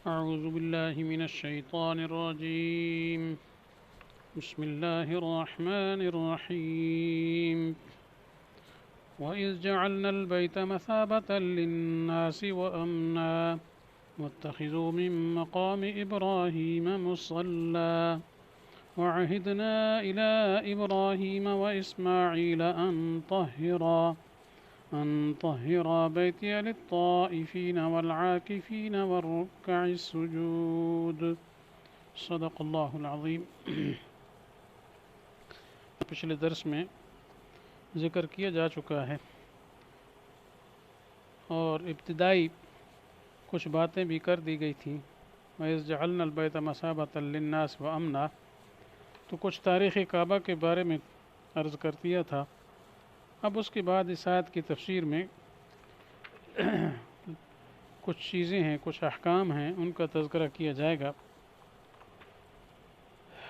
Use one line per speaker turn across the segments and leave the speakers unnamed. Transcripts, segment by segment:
أعوذ بالله من الشيطان الرجيم. بسم الله الرحمن الرحيم. وإذ جعلنا البيت مثابة للناس وأمنا واتخذوا من مقام إبراهيم مصلى وعهدنا إلى إبراهيم وإسماعيل أن طهرا بيتي للطائفين والعاكفين والركع السجود. صدق اللہ العظیم. پچھلے درس میں ذکر کیا جا چکا ہے اور ابتدائی کچھ باتیں بھی کر دی گئی تھیں. وَإِذْ جَعَلْنَا الْبَيْتَ مَثَابَةً لِلنَّاسِ وَأَمْنًا، تو کچھ تاریخ کعبہ کے بارے میں عرض کر دیا تھا. اب اس کے بعد اس آیت کی تفسیر میں کچھ چیزیں ہیں، کچھ احکام ہیں، ان کا تذکرہ کیا جائے گا.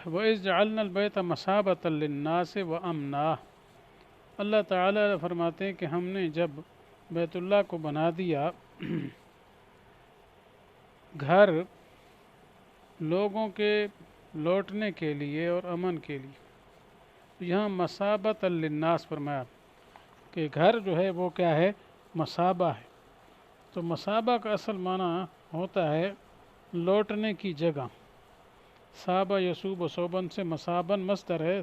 وَإِذْ جَعَلْنَا الْبَيْتَ مَثَابَةً لِلنَّاسِ وَأَمْنًا، اللہ تعالیٰ فرماتے ہیں کہ ہم نے جب بیت اللہ کو بنا دیا گھر لوگوں کے لوٹنے کے لیے اور امن کے لیے، تو یہاں مثابۃ للناس فرمایا کہ گھر جو ہے وہ کیا ہے؟ مثابہ ہے. تو مثابہ کا اصل معنی ہوتا ہے لوٹنے کی جگہ. صابہ یصوب و صوبن سے مثابن مصدر ہے،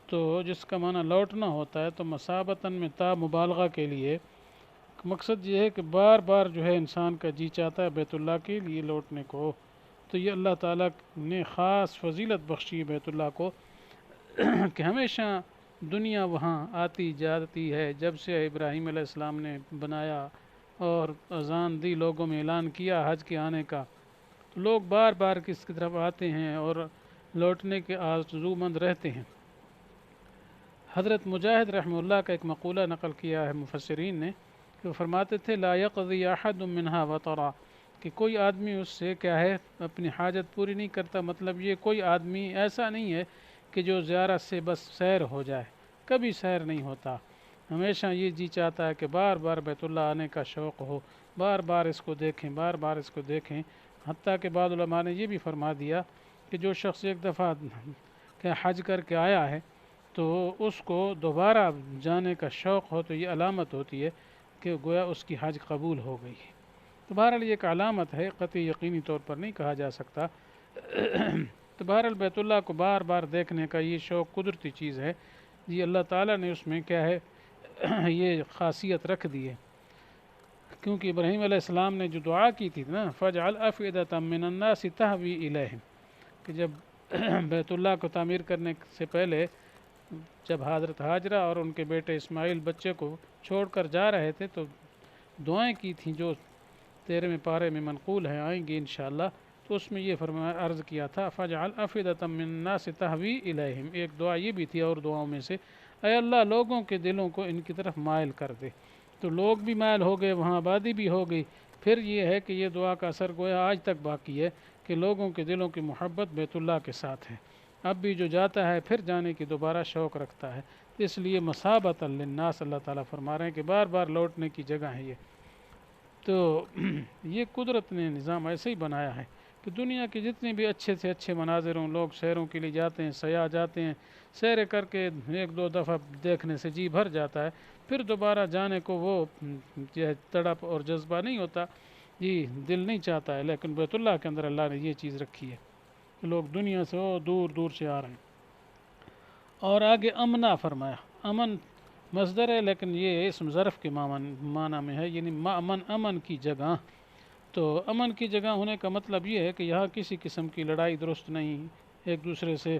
تو جس کا معنی لوٹنا ہوتا ہے. تو مثابتاً میں تا مبالغہ کے لیے مقصد یہ ہے کہ بار بار جو ہے انسان کا جی چاہتا ہے بیت اللہ کے لیے لوٹنے کو. تو یہ اللہ تعالیٰ نے خاص فضیلت بخشی بیت اللہ کو کہ ہمیشہ دنیا وہاں آتی جاتی ہے. جب سے ابراہیم علیہ السلام نے بنایا اور اذان دی، لوگوں میں اعلان کیا حج کے آنے کا، تو لوگ بار بار کس کی طرف آتے ہیں اور لوٹنے کے آرزومند رہتے ہیں. حضرت مجاہد رحمہ اللہ کا ایک مقولہ نقل کیا ہے مفسرین نے کہ وہ فرماتے تھے لا يقضي احد منها وطرا، کہ کوئی آدمی اس سے کیا ہے اپنی حاجت پوری نہیں کرتا. مطلب یہ کوئی آدمی ایسا نہیں ہے کہ جو زیارت سے بس سیر ہو جائے، کبھی سیر نہیں ہوتا. ہمیشہ یہ جی چاہتا ہے کہ بار بار بیت اللہ آنے کا شوق ہو، بار بار اس کو دیکھیں، بار بار اس کو دیکھیں. حتیٰ کہ بعض علماء نے یہ بھی فرما دیا کہ جو شخص ایک دفعہ کہ حج کر کے آیا ہے تو اس کو دوبارہ جانے کا شوق ہو، تو یہ علامت ہوتی ہے کہ گویا اس کی حج قبول ہو گئی ہے. تو بہرحال یہ ایک علامت ہے، قطعی یقینی طور پر نہیں کہا جا سکتا. تو بہرحال بیت اللہ کو بار بار دیکھنے کا یہ شوق قدرتی چیز ہے. یہ اللہ تعالیٰ نے اس میں کیا ہے یہ خاصیت رکھ دی ہے. کیونکہ ابراہیم علیہ السلام نے جو دعا کی تھی نا فَاجْعَلْ أَفْئِدَةً مِّنَ النَّاسِ تَهْوِي إِلَيْهِمْ، کہ جب بیت اللہ کو تعمیر کرنے سے پہلے جب حضرت ہاجرہ اور ان کے بیٹے اسماعیل بچے کو چھوڑ کر جا رہے تھے تو دعائیں کی تھیں جو 13ویں پارے میں منقول ہیں، آئیں گی انشاءاللہ. تو اس میں یہ فرمایا عرض کیا تھا فَاجْعَلْ أَفْئِدَةً مِّنَ النَّاسِ تَهْوِي إِلَيْهِمْ. ایک دعا یہ بھی تھی اور دعاؤں میں سے، اے اللہ لوگوں کے دلوں کو ان کی طرف مائل کر دے. تو لوگ بھی مائل ہو گئے، وہاں آبادی بھی ہو گئی. پھر یہ ہے کہ یہ دعا کا اثر گویا آج تک باقی ہے کہ لوگوں کے دلوں کی محبت بیت اللہ کے ساتھ ہے. اب بھی جو جاتا ہے پھر جانے کی دوبارہ شوق رکھتا ہے. اس لیے مثابۃ للناس اللہ تعالیٰ فرما رہے ہیں کہ بار بار لوٹنے کی جگہ ہے یہ. تو یہ قدرت نے نظام ایسے ہی بنایا ہے کہ دنیا کے جتنے بھی اچھے سے اچھے مناظر ہوں، لوگ سیروں کے لیے جاتے ہیں، سیاح جاتے ہیں، سیر کر کے ایک دو دفعہ دیکھنے سے جی بھر جاتا ہے. پھر دوبارہ جانے کو وہ تڑپ اور جذبہ نہیں ہوتا، جی دل نہیں چاہتا ہے. لیکن بیت اللہ کے اندر اللہ نے یہ چیز رکھی ہے کہ لوگ دنیا سے دور دور سے آ رہے ہیں. اور آگے امنا فرمایا. امن مصدر ہے لیکن یہ اسم ظرف کے معنی میں ہے، یعنی امن کی جگہ. تو امن کی جگہ ہونے کا مطلب یہ ہے کہ یہاں کسی قسم کی لڑائی درست نہیں، ایک دوسرے سے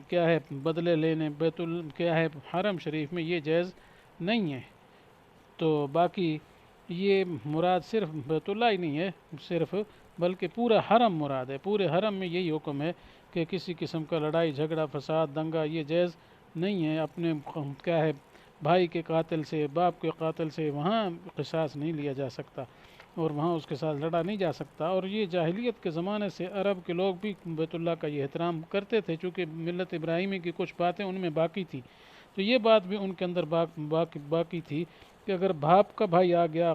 کیا ہے بدلے لینے کیا ہے حرم شریف میں یہ جائز نہیں ہے. تو باقی یہ مراد صرف بیت اللہ ہی نہیں ہے صرف، بلکہ پورا حرم مراد ہے. پورے حرم میں یہی حکم ہے کہ کسی قسم کا لڑائی جھگڑا فساد دنگا یہ جائز نہیں ہے. اپنے کیا ہے بھائی کے قاتل سے، باپ کے قاتل سے وہاں قصاص نہیں لیا جا سکتا اور وہاں اس کے ساتھ لڑا نہیں جا سکتا. اور یہ جاہلیت کے زمانے سے عرب کے لوگ بھی بیت اللہ کا یہ احترام کرتے تھے، چونکہ ملت ابراہیمی کی کچھ باتیں ان میں باقی تھی. تو یہ بات بھی ان کے اندر باقی تھی کہ اگر باپ کا بھائی آ گیا،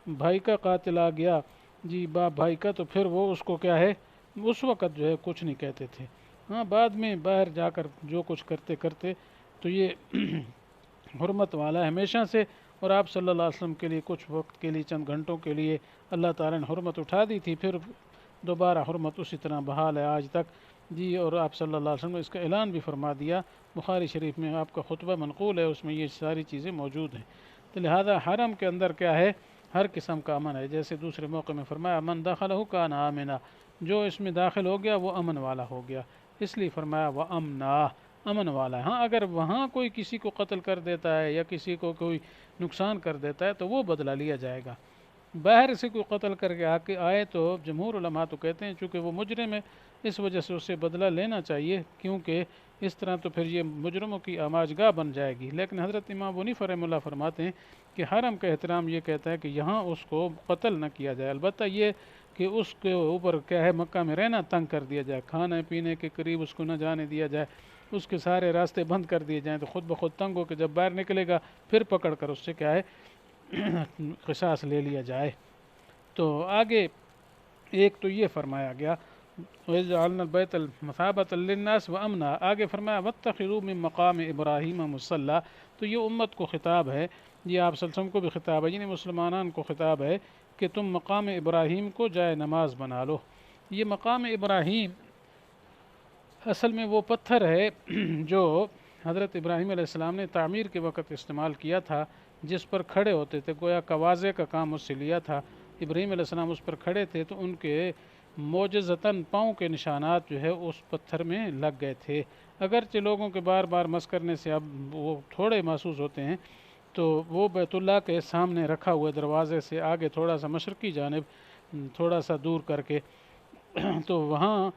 بھائی کا قاتل آ گیا جی باپ بھائی کا، تو پھر وہ اس کو کیا ہے اس وقت جو ہے کچھ نہیں کہتے تھے. ہاں بعد میں باہر جا کر جو کچھ کرتے کرتے تو یہ حرمت والا ہے ہمیشہ سے. اور آپ صلی اللہ علیہ وسلم کے لیے کچھ وقت کے لیے چند گھنٹوں کے لیے اللہ تعالیٰ نے حرمت اٹھا دی تھی، پھر دوبارہ حرمت اسی طرح بحال ہے آج تک. جی اور آپ صلی اللہ علیہ وسلم نے اس کا اعلان بھی فرما دیا، بخاری شریف میں آپ کا خطبہ منقول ہے، اس میں یہ ساری چیزیں موجود ہیں. تو لہذا حرم کے اندر کیا ہے ہر قسم کا امن ہے. جیسے دوسرے موقع میں فرمایا من دخلہ کان آمنا، جو اس میں داخل ہو گیا وہ امن والا ہو گیا، اس لیے فرمایا وہ امنا، امن والا ہے. ہاں اگر وہاں کوئی کسی کو قتل کر دیتا ہے یا کسی کو کوئی نقصان کر دیتا ہے تو وہ بدلہ لیا جائے گا. باہر سے کوئی قتل کر کے آئے تو جمہور علماء تو کہتے ہیں چونکہ وہ مجرم ہے اس وجہ سے اسے بدلہ لینا چاہیے، کیونکہ اس طرح تو پھر یہ مجرموں کی آماج گاہ بن جائے گی. لیکن حضرت امام حنیفہ رحمہ اللہ فرماتے ہیں کہ حرم کا احترام یہ کہتا ہے کہ یہاں اس کو قتل نہ کیا جائے، البتہ یہ کہ اس کے اوپر کیا ہے مکہ میں رہنا تنگ کر دیا جائے، کھانے پینے کے قریب اس کو نہ جانے دیا جائے، اس کے سارے راستے بند کر دیے جائیں تو خود بخود تنگ ہو کے جب باہر نکلے گا پھر پکڑ کر اس سے کیا ہے قصاص لے لیا جائے. تو آگے ایک تو یہ فرمایا گیا وَإِجْعَلْنَا الْبَيْتَ الْمَثَابَةَ لِلنَّاسِ وَأَمْنًا، آگے فرمایا وَاتَّخِذُوا مِن مَّقَامِ إِبْرَاهِيمَ مُصَلًّى. تو یہ امت کو خطاب ہے، یہ آپ صلی اللہ علیہ وسلم کو بھی خطاب ہے، یعنی مسلمانان کو خطاب ہے کہ تم مقام ابراہیم کو جائے نماز بنا لو. یہ مقام ابراہیم اصل میں وہ پتھر ہے جو حضرت ابراہیم علیہ السلام نے تعمیر کے وقت استعمال کیا تھا، جس پر کھڑے ہوتے تھے، گویا کوازے کا کام اس سے لیا تھا. ابراہیم علیہ السلام اس پر کھڑے تھے تو ان کے معجزتاً پاؤں کے نشانات جو ہے اس پتھر میں لگ گئے تھے. اگرچہ لوگوں کے بار بار مس کرنے سے اب وہ تھوڑے محسوس ہوتے ہیں، تو وہ بیت اللہ کے سامنے رکھا ہوئے دروازے سے آگے تھوڑا سا مشرقی جانب تھوڑا سا دور کر کے تو وہاں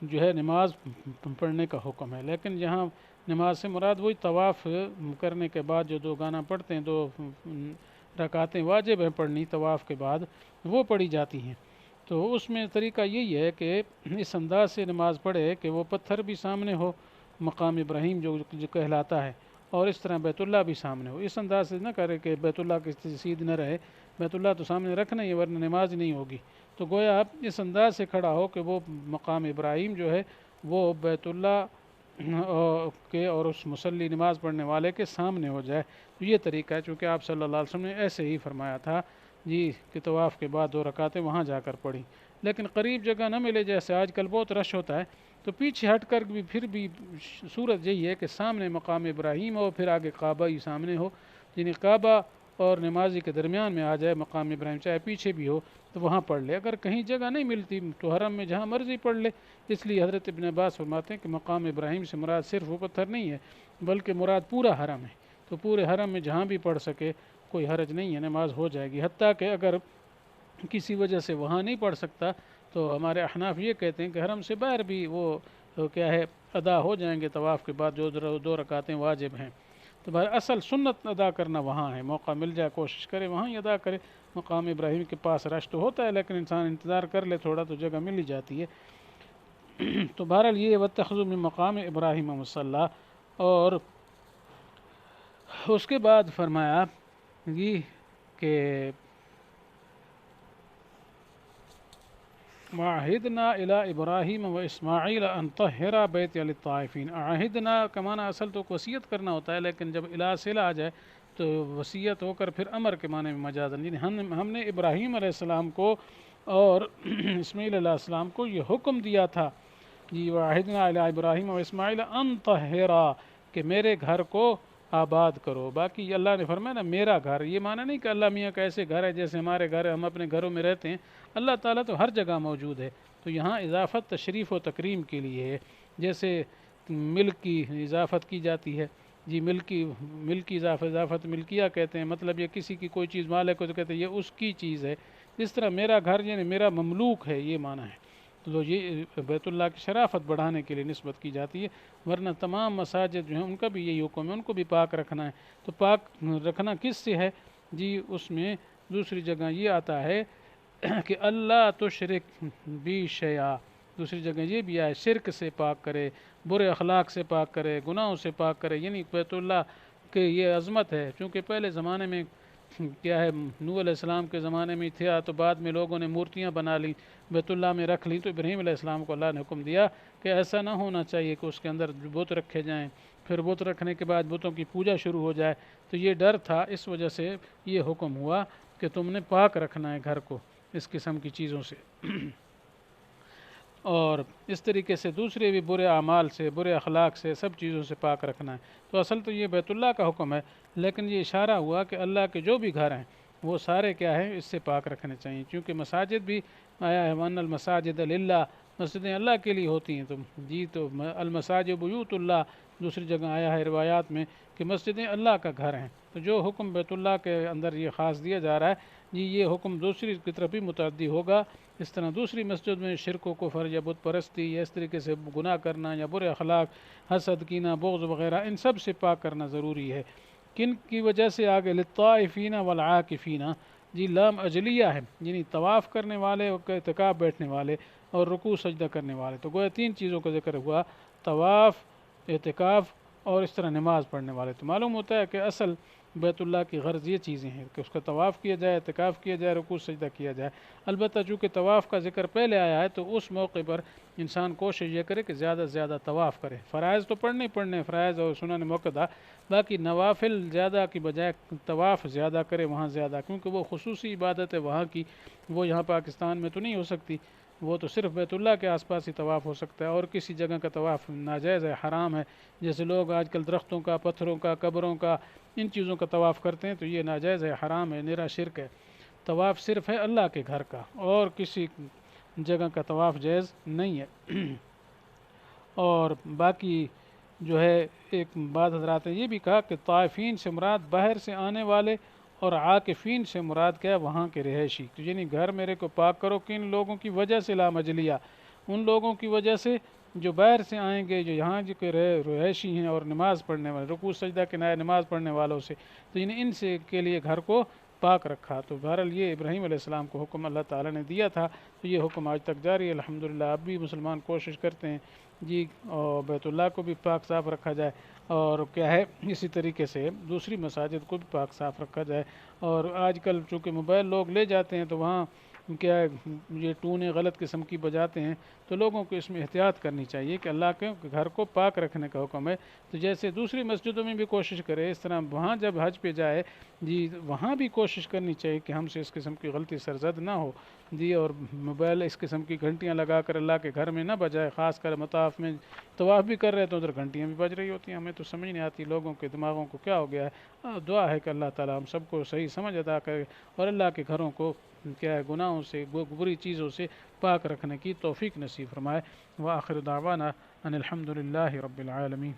جو ہے نماز پڑھنے کا حکم ہے. لیکن یہاں نماز سے مراد وہی طواف کرنے کے بعد جو دو گانا پڑھتے ہیں، دو رکعتیں واجب ہیں پڑھنی طواف کے بعد، وہ پڑھی جاتی ہیں. تو اس میں طریقہ یہی ہے کہ اس انداز سے نماز پڑھے کہ وہ پتھر بھی سامنے ہو، مقام ابراہیم جو کہلاتا ہے، اور اس طرح بیت اللہ بھی سامنے ہو. اس انداز سے نہ کرے کہ بیت اللہ کی سیدھ نہ رہے، بیت اللہ تو سامنے رکھنا ہی ہے ورنہ نماز نہیں ہوگی. تو گویا آپ اس انداز سے کھڑا ہو کہ وہ مقام ابراہیم جو ہے وہ بیت اللہ کے اور اس مصلی نماز پڑھنے والے کے سامنے ہو جائے. تو یہ طریقہ ہے، چونکہ آپ صلی اللہ علیہ وسلم نے ایسے ہی فرمایا تھا جی کہ طواف کے بعد دو رکعتیں وہاں جا کر پڑھی. لیکن قریب جگہ نہ ملے، جیسے آج کل بہت رش ہوتا ہے، تو پیچھے ہٹ کر بھی پھر بھی صورت یہی ہے کہ سامنے مقام ابراہیم ہو، پھر آگے کعبہ ہی سامنے ہو، یعنی کعبہ اور نمازی کے درمیان میں آ جائے مقام ابراہیم، چاہے پیچھے بھی ہو تو وہاں پڑھ لے. اگر کہیں جگہ نہیں ملتی تو حرم میں جہاں مرضی پڑھ لے. اس لیے حضرت ابن عباس فرماتے ہیں کہ مقام ابراہیم سے مراد صرف وہ پتھر نہیں ہے بلکہ مراد پورا حرم ہے. تو پورے حرم میں جہاں بھی پڑھ سکے کوئی حرج نہیں ہے، نماز ہو جائے گی. حتیٰ کہ اگر کسی وجہ سے وہاں نہیں پڑھ سکتا تو ہمارے احناف یہ کہتے ہیں کہ حرم سے باہر بھی وہ کیا ہے ادا ہو جائیں گے طواف کے بعد جو دو رکعتیں واجب ہیں. تو بہر اصل سنت ادا کرنا وہاں ہے، موقع مل جائے کوشش کرے وہاں ہی ادا کرے. مقام ابراہیم کے پاس رش تو ہوتا ہے لیکن انسان انتظار کر لے تھوڑا تو جگہ مل ہی جاتی ہے. تو بہرحال یہ واتخذوا من مقام ابراہیم مصلی. اور اس کے بعد فرمایا یہ کہ وعہدنا الی ابراہیم و اسماعیل ان طہرا بیتی للطائفین. عہدنا کا معنی اصل تو وصیت کرنا ہوتا ہے، لیکن جب الی صلہ آ جائے تو وصیت ہو کر پھر امر کے معنی میں مجازن، یعنی ہم نے ابراہیم علیہ السلام کو اور اسماعیل علیہ السلام کو یہ حکم دیا تھا جی وعہدنا الی ابراہیم و اسماعیل ان طہرا، کہ میرے گھر کو آباد کرو. باقی اللہ نے فرمایا نا میرا گھر، یہ معنی نہیں کہ اللہ میاں کا ایسے گھر ہے جیسے ہمارے گھر ہے ہم اپنے گھروں میں رہتے ہیں. اللہ تعالیٰ تو ہر جگہ موجود ہے. تو یہاں اضافت تشریف و تکریم کے لیے ہے، جیسے ملک کی اضافت کی جاتی ہے جی ملکی اضافت ملکیہ کہتے ہیں، مطلب یہ کسی کی کوئی چیز مالک ہو تو کہتے ہیں یہ اس کی چیز ہے. اس طرح میرا گھر یعنی میرا مملوک ہے، یہ معنی ہے. تو یہ بیت اللہ کی شرافت بڑھانے کے لیے نسبت کی جاتی ہے. ورنہ تمام مساجد جو ہیں ان کا بھی یہی حکم ہے، ان کو بھی پاک رکھنا ہے. تو پاک رکھنا کس سے ہے جی؟ اس میں دوسری جگہ یہ آتا ہے کہ اللہ تشرک بی شیئا، دوسری جگہ یہ بھی آئے شرک سے پاک کرے، برے اخلاق سے پاک کرے، گناہوں سے پاک کرے. یعنی بیت اللہ کہ یہ عظمت ہے، چونکہ پہلے زمانے میں کیا ہے نوح علیہ السلام کے زمانے میں تھا، تو بعد میں لوگوں نے مورتیاں بنا لیں، بیت اللہ میں رکھ لیں، تو ابراہیم علیہ السلام کو اللہ نے حکم دیا کہ ایسا نہ ہونا چاہیے کہ اس کے اندر بت رکھے جائیں، پھر بت رکھنے کے بعد بتوں کی پوجا شروع ہو جائے۔ تو یہ ڈر تھا، اس وجہ سے یہ حکم ہوا کہ تم نے پاک رکھنا ہے گھر کو اس قسم کی چیزوں سے، اور اس طریقے سے دوسرے بھی برے اعمال سے، برے اخلاق سے، سب چیزوں سے پاک رکھنا ہے۔ تو اصل تو یہ بیت اللہ کا حکم ہے، لیکن یہ اشارہ ہوا کہ اللہ کے جو بھی گھر ہیں وہ سارے کیا ہیں، اس سے پاک رکھنے چاہیے، کیونکہ مساجد بھی آیا ہے وَأَنَّ الْمَسَاجِدَ لِلَّهِ، مسجدیں اللہ کے لیے ہوتی ہیں، تو المساجد بیوت اللہ، دوسری جگہ آیا ہے روایات میں کہ مسجدیں اللہ کا گھر ہیں۔ تو جو حکم بیت اللہ کے اندر یہ خاص دیا جا رہا ہے جی، یہ حکم دوسری کی طرف بھی متعدی ہوگا۔ اس طرح دوسری مسجد میں شرک و کفر یا بت پرستی یا اس طریقے سے گناہ کرنا یا برے اخلاق، حسد، کینہ، بغض وغیرہ، ان سب سے پاک کرنا ضروری ہے۔ کن کی وجہ سے آگے للطائفین والعاکفین، جی لام اجلیہ ہے، یعنی طواف کرنے والے اور اعتکاف بیٹھنے والے اور رکوع سجدہ کرنے والے۔ تو گویا تین چیزوں کا ذکر ہوا، طواف، اعتکاف اور اس طرح نماز پڑھنے والے۔ تو معلوم ہوتا ہے کہ اصل بیت اللہ کی غرض یہ چیزیں ہیں کہ اس کا طواف کیا جائے، اعتکاف کیا جائے، رکوع سجدہ کیا جائے۔ البتہ چونکہ طواف کا ذکر پہلے آیا ہے تو اس موقع پر انسان کوشش یہ کرے کہ زیادہ سے زیادہ طواف کرے۔ فرائض تو پڑھنے پڑھنے، فرائض اور سنن موقدہ، باقی نوافل زیادہ کی بجائے طواف زیادہ کرے وہاں زیادہ، کیونکہ وہ خصوصی عبادت ہے وہاں کی، وہ یہاں پاکستان میں تو نہیں ہو سکتی، وہ تو صرف بیت اللہ کے آس پاس ہی طواف ہو سکتا ہے، اور کسی جگہ کا طواف ناجائز ہے، حرام ہے۔ جیسے لوگ آج کل درختوں کا، پتھروں کا، قبروں کا، ان چیزوں کا طواف کرتے ہیں، تو یہ ناجائز ہے، حرام ہے، نرا شرک ہے۔ طواف صرف ہے اللہ کے گھر کا، اور کسی جگہ کا طواف جائز نہیں ہے۔ اور باقی جو ہے ایک بعض حضرات نے یہ بھی کہا کہ طائفین سے مراد باہر سے آنے والے، اور عاکفین سے مراد کیا ہے، وہاں کے رہائشی۔ تو یعنی گھر میرے کو پاک کرو کن لوگوں کی وجہ سے، لا مجلیہ، ان لوگوں کی وجہ سے جو باہر سے آئیں گے، جو یہاں کے رہائشی ہیں اور نماز پڑھنے والے، رکوع سجدہ کے نماز پڑھنے والوں سے، تو یعنی ان سے کے لیے گھر کو پاک رکھا۔ تو بہرحال یہ ابراہیم علیہ السلام کو حکم اللہ تعالیٰ نے دیا تھا، تو یہ حکم آج تک جاری ہے الحمدللہ۔ اب بھی مسلمان کوشش کرتے ہیں جی، اور بیت اللہ کو بھی پاک صاف رکھا جائے، اور کیا ہے اسی طریقے سے دوسری مساجد کو بھی پاک صاف رکھا جائے۔ اور آج کل چونکہ موبائل لوگ لے جاتے ہیں تو وہاں کیا ہے، یہ ٹونے غلط قسم کی بجاتے ہیں، تو لوگوں کو اس میں احتیاط کرنی چاہیے کہ اللہ کے گھر کو پاک رکھنے کا حکم ہے۔ تو جیسے دوسری مسجدوں میں بھی کوشش کرے، اس طرح وہاں جب حج پہ جائے جی، وہاں بھی کوشش کرنی چاہیے کہ ہم سے اس قسم کی غلطی سرزد نہ ہو جی، اور موبائل اس قسم کی گھنٹیاں لگا کر اللہ کے گھر میں نہ بجائے، خاص کر مطاف میں طواف بھی کر رہے تو ادھر گھنٹیاں بھی بج رہی ہوتی ہیں، ہمیں تو سمجھ نہیں آتی لوگوں کے دماغوں کو کیا ہو گیا ہے۔ دعا ہے کہ اللہ تعالیٰ ہم سب کو صحیح سمجھ عطا کرے، اور اللہ کے گھروں کو کیا ہے گناہوں سے، بری چیزوں سے پاک رکھنے کی توفیق نصیب فرمائے۔ وآخر دعوانا ان الحمد للہ رب العالمین۔